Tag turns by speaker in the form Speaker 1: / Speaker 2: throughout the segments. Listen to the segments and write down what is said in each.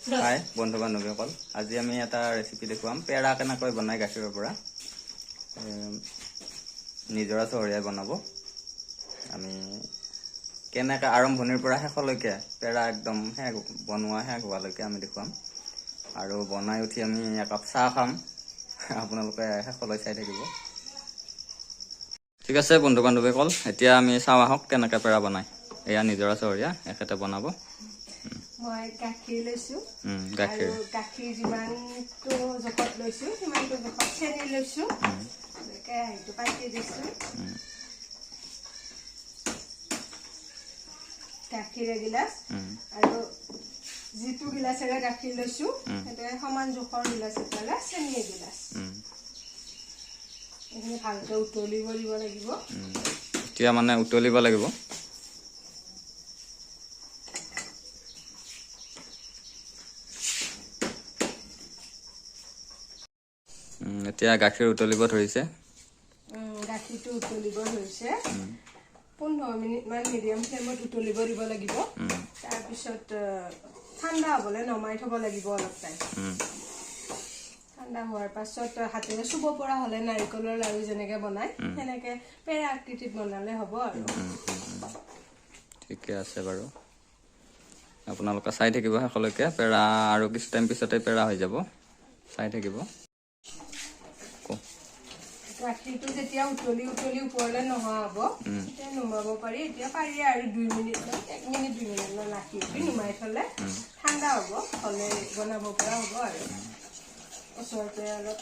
Speaker 1: হাই বন্ধু বান্ধৱীসকল, আজি আমি এটা ৰেচিপি দেখুৱাম পেৰা কেনেকৈ বনাই গাখীৰৰ পৰা। নিজৰা চহৰীয়াই বনাব। আমি কেনেকৈ আৰম্ভণিৰ পৰা শেষলৈকে পেৰা একদম শেষ হোৱালৈকে আমি দেখুৱাম। আৰু বনাই উঠি আমি একাপ চাহ খাম। আপোনালোকে শেষলৈ চাই থাকিব। ঠিক আছে বন্ধু বান্ধৱীসকল, এতিয়া আমি চাওঁ আহক কেনেকৈ পেৰা বনায়। এয়া নিজৰা চহৰীয়া এখেতে বনাব।
Speaker 2: মই গাখীৰ লৈছো
Speaker 1: গাখীৰ
Speaker 2: আৰু গাখীৰ যিমানটো জোখত লৈছো সিমানটো জোখত চেনি লৈছো। কেৰাহীটো পাতি দিছো। গাখীৰ এগিলাচ আৰু যিটো গিলাচেৰে গাখীৰ লৈছো সেইটোৱে সমান জোখৰ গিলাচ এটাৰে চেনি এগিলাচ। এইখিনি ভালকৈ উতলিব দিব লাগিব।
Speaker 1: এতিয়া মানে উতলিব লাগিব। এতিয়া গাখীৰ উতলিব ধৰিছে।
Speaker 2: গাখীৰটো উতলিব ধৰিছে। 15 মিনিটমান মিডিয়াম ফ্লেমত উতলিব দিব লাগিব। তাৰপিছত ঠাণ্ডা হ'বলৈ নমাই থ'ব লাগিব অলপ টাইম। ঠাণ্ডা হোৱাৰ পাছত হাতেৰে চুব পৰা হ'লে নাৰিকলৰ লাড়ু যেনেকৈ বনায় সেনেকৈ পেৰা আকৃতিত বনালে হ'ব আৰু।
Speaker 1: ঠিকে আছে বাৰু, আপোনালোকে চাই থাকিব শেষলৈকে। পেৰা আৰু কিছু টাইম পিছতে পেৰা হৈ যাব, চাই থাকিব।
Speaker 2: গাখীৰটো যেতিয়া উতলি ওপৰলৈ নহোৱা হ'ব তেতিয়া নুমাব পাৰি। এতিয়া পাৰি আৰু 1 মিনিট 2 মিনিটমান গাখীৰটো নুমাই থ'লে ঠাণ্ডা হ'লে বনাব পৰা হ'ব আৰু। ওচৰতে অলপ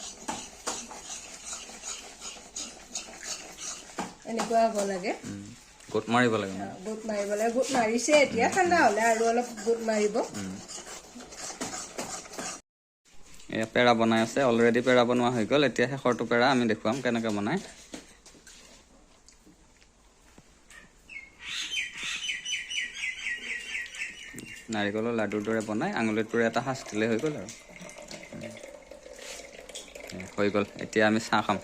Speaker 2: এনেকুৱা হ'ব লাগে।
Speaker 1: গোট মাৰিব লাগে।
Speaker 2: গোট মাৰিব লাগে। গোট মাৰিছে এতিয়া, ঠাণ্ডা হ'লে আৰু অলপ গোট মাৰিব।
Speaker 1: এয়া পেৰা বনাই আছে, অলৰেডি পেৰা বনোৱা হৈ গ'ল। এতিয়া শেষৰটো পেৰা আমি দেখুৱাম কেনেকৈ বনায়। নাৰিকলৰ লাডুৰ দৰে বনাই আঙুলিটোৰে এটা সাজ দিলে হৈ গ'ল আৰু। হৈ গ'ল, এতিয়া আমি চাহ খাম।